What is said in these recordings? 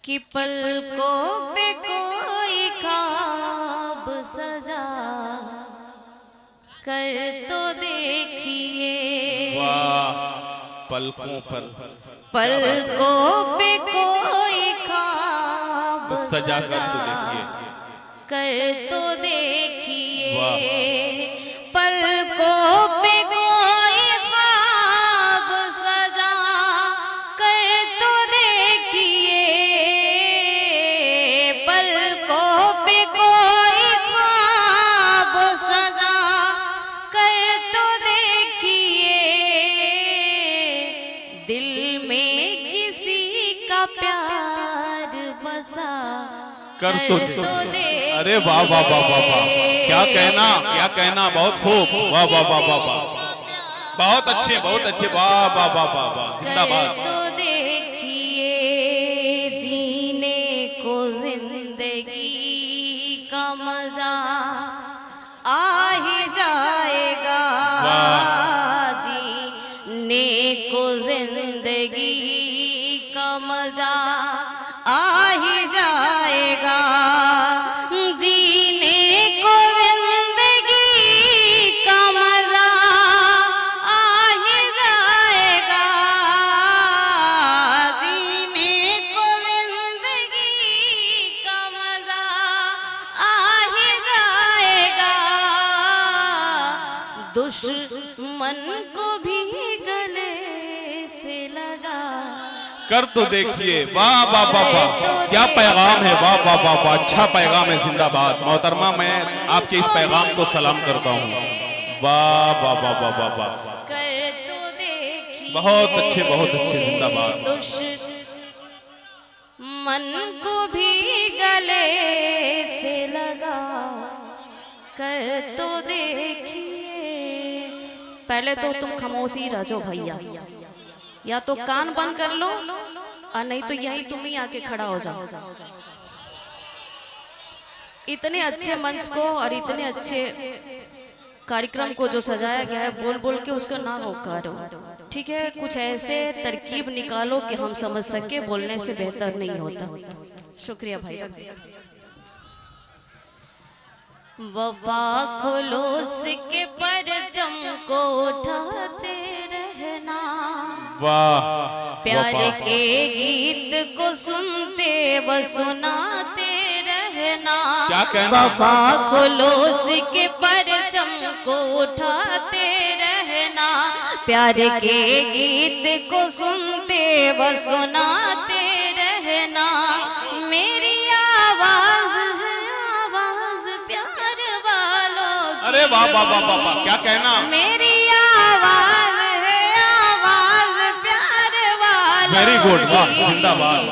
कि पलकों पे कोई ख्वाब सजा कर तो देखिए। वाह, पलकों पर, पलकों पे कोई ख्वाब सजा सजा कर तो देखिए। पलकों पे कोई ख्वाब सजा कर तो देखिए। पलकों पे कोई ख्वाब सजा कर तो देखिए। दिल में किसी का प्यार बसा कर तो देखिए। अरे वाह वाह वाह वाह वाह, क्या कहना, क्या कहना, बहुत खूब, वाह वाह वाह वाह वाह, बहुत अच्छे, बहुत अच्छे, वाह वाह वाह वाह वाह, जिंदाबाद। तो देखिए जीने को जिंदगी का मजा आ ही जाएगा। जीने को जिंदगी का मजा आ ही जाएगा। जीने को जिंदगी का मजा आ ही जाएगा। जीने को जिंदगी का मजा आ ही जाएगा। दुश्मन को भी गले से लगा कर तो देखिए, वाह वाह वाह वाह, क्या पैगाम है, वाह वाह वाह वाह, अच्छा पैगाम है, जिंदाबाद। मोहतरमा, मैं आपके इस पैगाम को सलाम करता हूँ। वाह वाह वाह वाह वाह वाह, कर तो देखिए, बहुत अच्छे, बहुत अच्छे, जिंदाबाद। मन को भी गले से लगा कर तो देखिए। पहले तो तुम खामोशी रह जाओ भैया, या तो कान बंद कर लो और नहीं तो यहीं तुम ही आके खड़ा हो जाओ। इतने अच्छे मंच को और इतने अच्छे कार्यक्रम को जो सजाया गया है, बोल बोल के उसका नाम उकारो। ठीक है, कुछ ऐसे तरकीब निकालो कि हम समझ सके, बोलने से बेहतर नहीं होता। शुक्रिया भाई। वफा खुलूस के परचम को उठाते रहना, वाह, प्यार के गीत को सुनते व सुनाते रहना। क्या कहना, वफा खुलूस के परचम को उठाते रहना, प्यार के गीत को सुनते व सुनाते रहना। मेरी आवाज है आवाज प्यार वालों की। अरे वाह वाह वाह वाह वाह, क्या कहना, मेरी आवाज है आवाज प्यार वालों की। वेरी गुड, वाह, जिंदाबाद।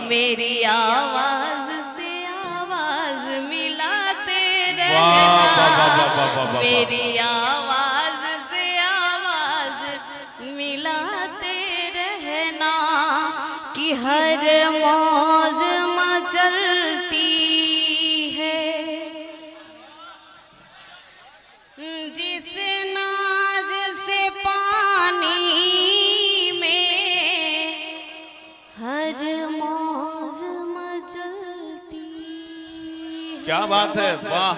मेरी आवाज से आवाज मिलाते वाह वाह वाह वाह वाह वाह रहना, वाह, मेरी आवाज से आवाज मिलाते रहना। कि हर मौज मचलती है जिस नाज से पानी में, हर मौज मचलती है। क्या बात है, वाह,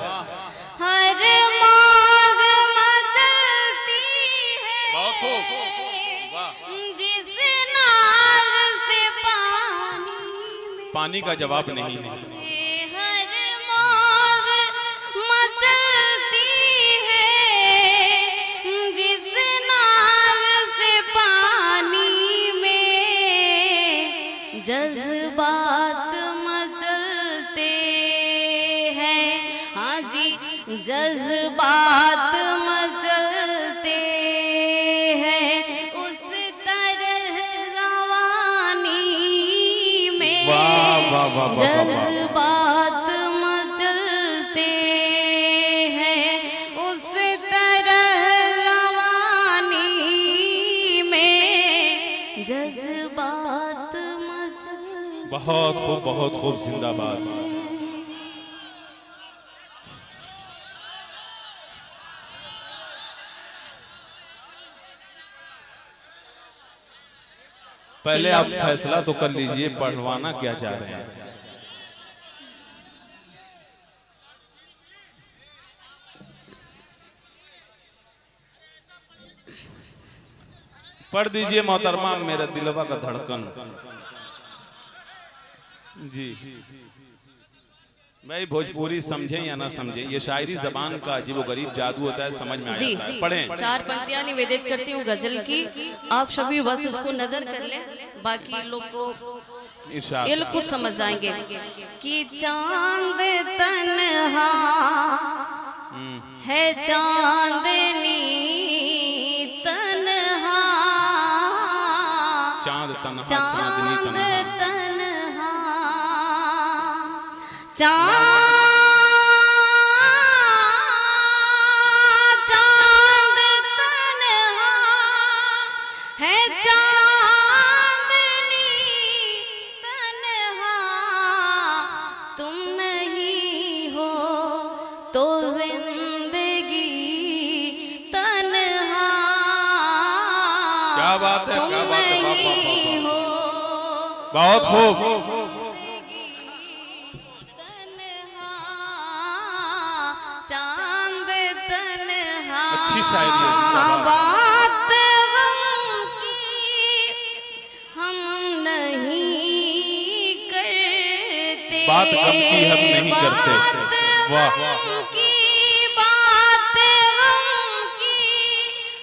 हर मौज मचलती बहुत है खूब, वाह। जिस नाज से पानी में, पानी का जवाब नहीं है। हर मौज मचलती है जिस नाज से पानी में, जज्बात मचलते हैं। हाँ जी, जज्बात मचलते हैं उस तरह जवानी में। वाह वाह वाह वाह वाह, जज्बात मचलते हैं उस तरह जवानी में। जज्बात मचल, बहुत खूब, बहुत खूब, जिंदाबाद। पहले आप फैसला तो कर लीजिए, पढ़वाना क्या चाह रहे हैं? पढ़ दीजिए मोहतरमा, मेरा दिलवा का धड़कन। जी भाई, भोजपुरी समझे या ना समझे, ये शायरी जबान का अजीब गरीब जादू होता है, समझ में जी, आता है। पढ़ें। 4 पंक्तियां निवेदित करती हूँ गजल की, आप सभी बस उसको नजर कर ले, बाकी लोग को ये लोग खुद समझ जाएंगे कि चांद तन्हा है चांदनी तन्हा, चांद तन्हा चांदनी तन्हा, चांद तन्हा है चांदनी तन्हा, तुम नहीं हो तो जिंदगी तन्हा। क्या बात है, तुम क्या बात है, नहीं हो बहुत खूब। चांद तन्हा, अच्छी शायरी है, जिंदाबाद। बात गम की हम नहीं करते, बात गम की हम नहीं करते। वाह की बात गम की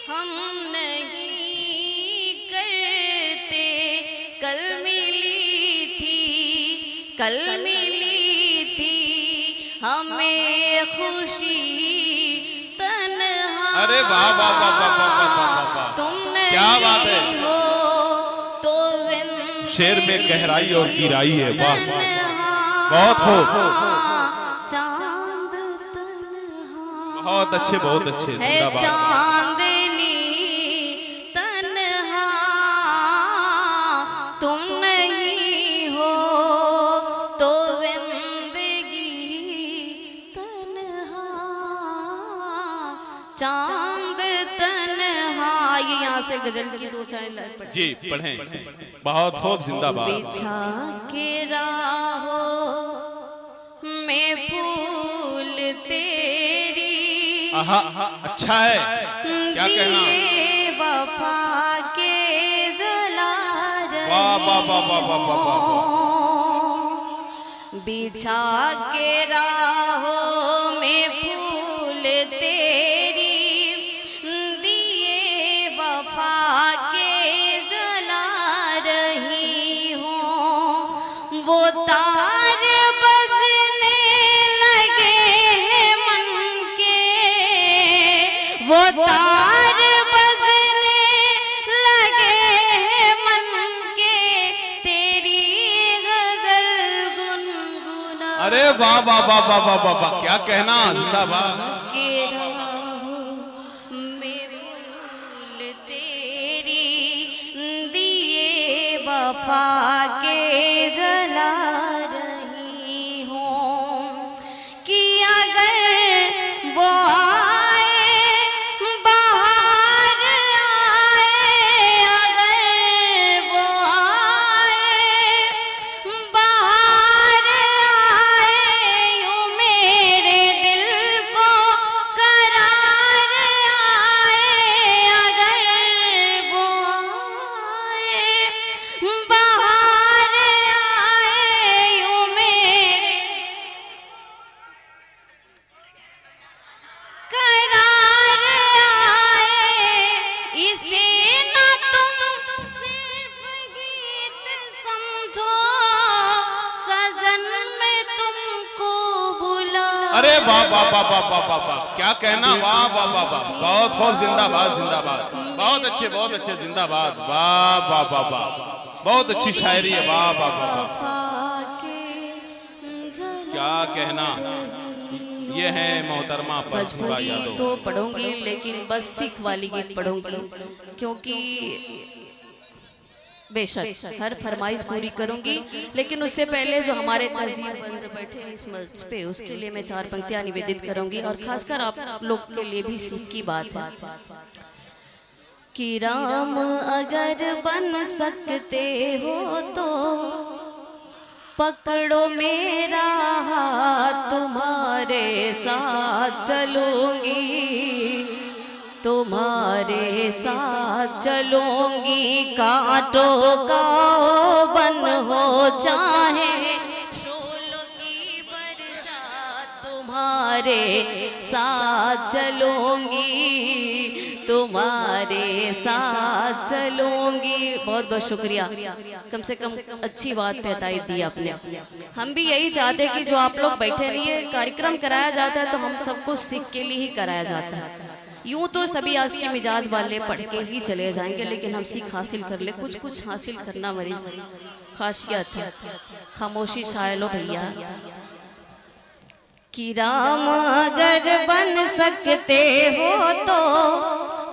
हम नहीं करते। कल मिली थी हमें खुशी तन्हा। अरे वाह वाह वाह वाह वाह वाह वाह वाह। तुम नहीं क्या बात है, हो तो जिंदगी शेर में गहराई और गिराई है। वाह तन्हा, बहुत खूब, चांद तन्हा बहुत अच्छे, बहुत अच्छे, है जिंदाबाद। चांदनी तन्हा, तुम नहीं हो तो जिंदगी तन्हा, चांद तन्हा। ये यहाँ से गजल की 2-4 लाइन पढ़। जी पढ़ें, बहुत खूब, जिंदाबाद। बिछा के राहों में फूल तेरी, आहा, अच्छा है, क्या कहना। दिए वफा के जला रहे वाह वाह वाह वाह वाह वाह वाह। बिछा के राहों में फूल तेरी, दिए वफा के जला रही हूँ। वो तार बजने लगे हैं मन के, वो तार बजने लगे हैं मन के, तेरी गजल गुनगुना अरे वाह वाह वाह वाह वाह वाह वाह, क्या कहना, जिंदाबाद। के राहों में फूल तेरी, दिए वफा के जला रही हूँ। कि अगर वो आए बाहर आए, अगर वो आए बाहर आए, यूं मेरे दिल को करार आए, अगर वो आए बाहर आए, यूं मेरे करार आए। इसे ना तुम सिर्फ गीत समझो, सजन में तुमको बुला। अरे वाह वाह वाह वाह वाह वाह वाह, क्या कहना, वाह वाह वाह वाह, बहुत खूब, जिंदाबाद जिंदाबाद, बहुत अच्छे, बहुत अच्छे, जिंदाबाद। वाह वाह वाह वाह, बहुत अच्छी शायरी है। वाह वाह वाह वाह, क्या कहना। ये है मोहतरमा परसुरा भोजपुरी यादव। तो पढ़ूंगी, लेकिन बस सिख वाली गीत पढ़ूंगी, क्योंकि बेशक हर फरमाइश पूरी करूंगी, लेकिन उससे पहले जो हमारे तहजीबबंद बैठे हैं इस मंच पे, उसके लिए मैं 4 पंक्तियां निवेदित करूंगी, और खासकर आप लोग के लिए भी सीख की बात है। कि राम अगर बन सकते हो तो पकड़ो मेरा हाथ, तुम्हारे साथ चलूंगी, तुम्हारे साथ चलूंगी। कांटों का बन हो चाहे शोलों की बरसात, तुम्हारे साथ चलूंगी, तुम्हारे साथ चलूंगी। बहुत बहुत शुक्रिया, कम से कम अच्छी बात बताई दी आपने। हम भी यही चाहते हैं कि जो आप लोग बैठे रहिए, कार्यक्रम कराया जाता है तो हम सबको सीख के लिए ही कराया जाता है। यूं तो सभी आज के मिजाज वाले पढ़ के ही चले जाएंगे, लेकिन हम सीख हासिल कर ले, कुछ कुछ हासिल करना बड़ी खासियत है। खामोशी छाए लो भैया। कि राम अगर बन सकते हो तो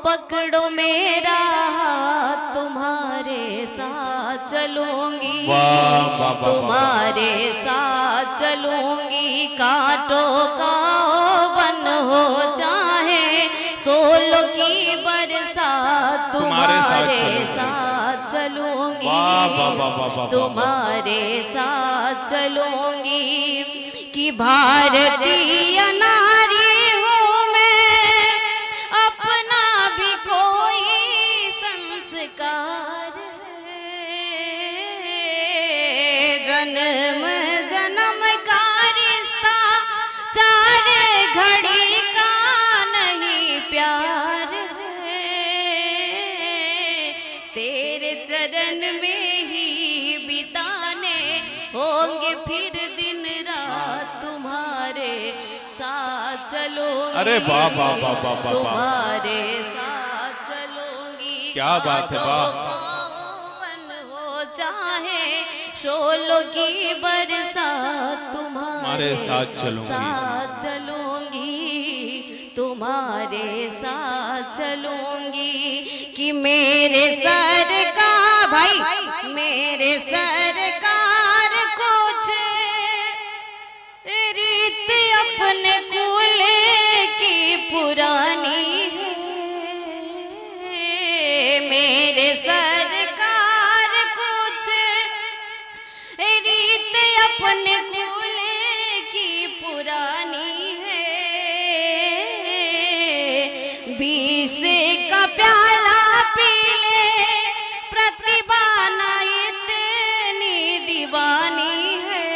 पकड़ो मेरा हाथ, तुम्हारे साथ चलूंगी, तुम्हारे साथ चलूंगी। कांटों का बन हो चाहे सोलों की बरसात, तुम्हारे साथ चलूंगी, तुम्हारे साथ चलूंगी। कि भारतीय नारी हूँ मैं, अपना भी कोई संस्कार है, जन्म जन्म का रिश्ता, चार घड़ी का नहीं प्यार है, तेरे चरण में ही बिताने होंगे फिर दिन रात, तुम्हारे साथ चलूंगी। अरे वाह वाह वाह वाह वाह, तुम्हारे साथ चलूंगी। क्या बात है, वाह। बन हो चाहे शोलों की बरसात, तुम्हारे साथ चलूंगी, तुम्हारे साथ चलूंगी। कि मेरे सरकार भाई, मेरे सरकार कुछ रीत अपने कुल की पुरानी है, मेरे सरकार कुछ रीत अपने कुल की पुरानी है। 20 का प्याला पी ले, प्रतिभा ना इतनी दीवानी है,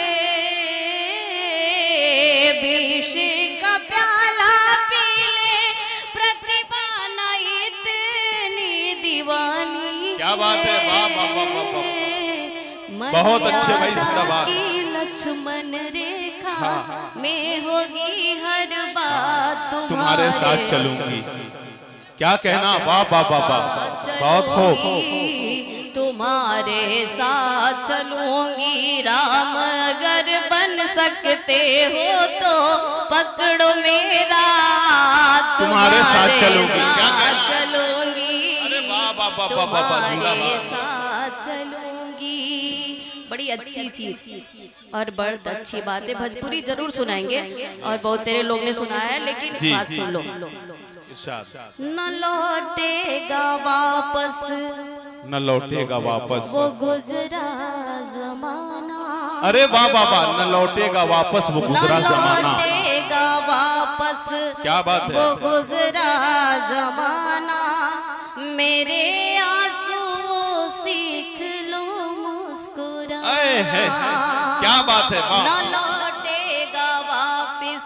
20 का प्याला पी ले, प्रतिभा ना इतनी दीवानी। क्या बात है, वाह वाह वाह वाह वाह, बहुत अच्छे भाई, जिंदाबाद। लक्ष्मण रेखा में होगी हर बात, तुम्हारे साथ चलूंगी। क्या कहना, वाह वाह वाह वाह, बहुत खूब। तुम्हारे साथ चलूंगी। राम अगर बन सकते हो तो पकड़ो मेरा, तुम्हारे साथ चलूंगी। क्या साथ चलूंगी, अरे वाह वाह वाह वाह वाह, तुम्हारे साथ चलूंगी। बड़ी अच्छी चीज और बहुत अच्छी बात है। भोजपुरी जरूर सुनाएंगे और बहुत तेरे लोग ने सुनाया है, लेकिन बात सुन लो। न लौटेगा वापस, न लौटेगा वापस वो गुजरा जमाना। अरे वाह वाह वाह, न लौटेगा वापस वो गुजरा जमाना, न लौटेगा वापस, क्या बात है, वो गुजरा जमाना। मेरे आंसू सीख लो मुस्कुराना, है, क्या बात है, वाह। न लौटेगा वापस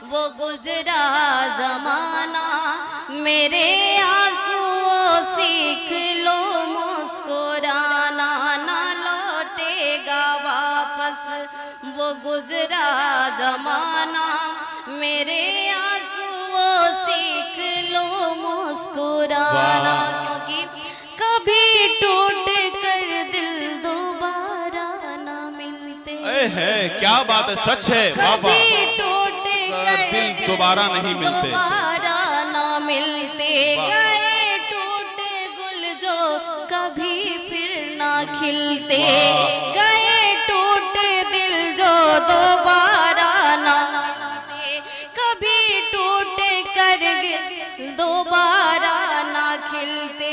वो गुजरा जमाना, मेरे आंसू सीख लो मुस्कुराना। न लौटेगा वापस वो गुजरा जमाना, मेरे आंसू सीख लो मुस्कुराना। क्योंकि कभी टूट कर दिल दोबारा ना मिलते, है, क्या बात है, सच है, वाह वाह। कभी टूट कर दिल दोबारा नहीं मिलते, दोबारा ना मिलते। गए टूटे गुल जो कभी फिर ना खिलते, गए टूटे दिल जो दोबारा ना मिलते, कभी टूटे कर दोबारा ना खिलते।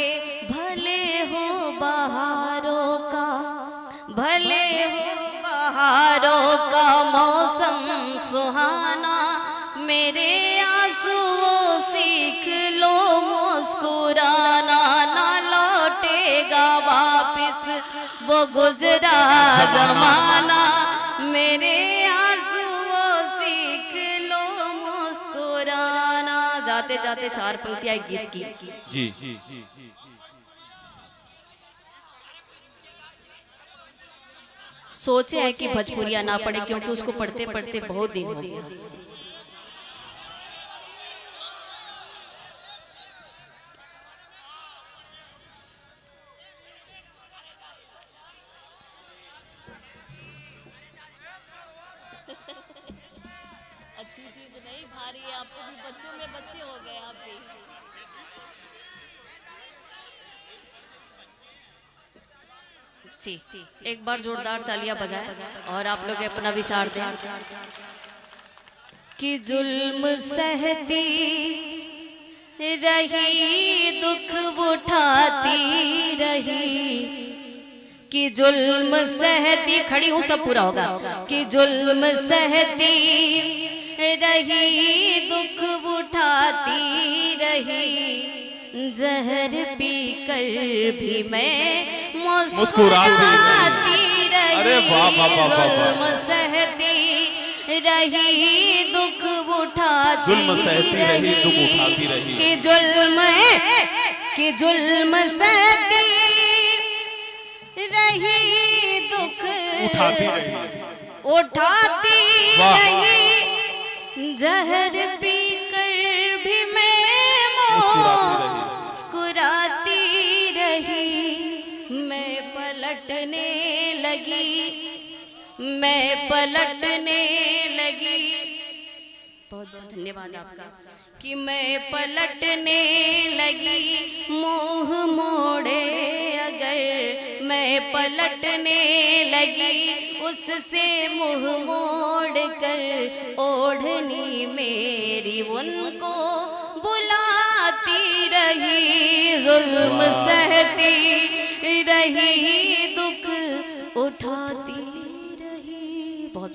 बहारों का मौसम सुहाना, मेरे आंसुओं सीख लो मुस्कुराना, ना लौटेगा वापिस वो गुजरा जमाना, मेरे आंसुओं सीख लो मुस्कुराना। जाते जाते 4 पंक्तियां एक गीत की। जी सोचे है कि भोजपुरिया ना पढ़े, क्योंकि उसको पढ़ते पढ़ते बहुत दिन हो गया। अच्छी चीज नहीं, भारी है। आपको भी बच्चों में बच्चे हो गए आप भी। एक बार जोरदार तालियां बजाएं और आप लोग अपना विचार दें कि जुल्म सहती रही, दुख उठाती रही, कि जुल्म सहती, खड़ी हूं सब पूरा होगा, कि जुल्म सहती रही, दुख उठाती रही, जहर पी कर भी मैं मुस्कुराती रही। अरे वाह वाह वाह वाह। जुल्म सहती रही, दुख उठाती, जुल्म सहती रही, दुख उठाती रही, कि जुल्म सहती रही, दुख उठाती रही, उठाती रही, जहर पी कर भी मैं मुस्कुराती रही, मैं पलटने लगी, मैं पलटने लगी। बहुत बहुत धन्यवाद आपका। कि मैं पलटने लगी, मुंह मोड़े अगर, मैं पलटने लगी, उससे मुंह मोड़ कर, ओढ़नी मेरी उनको बुलाती रही, जुल्म सहती रही, दुख उठाती रही। बहुत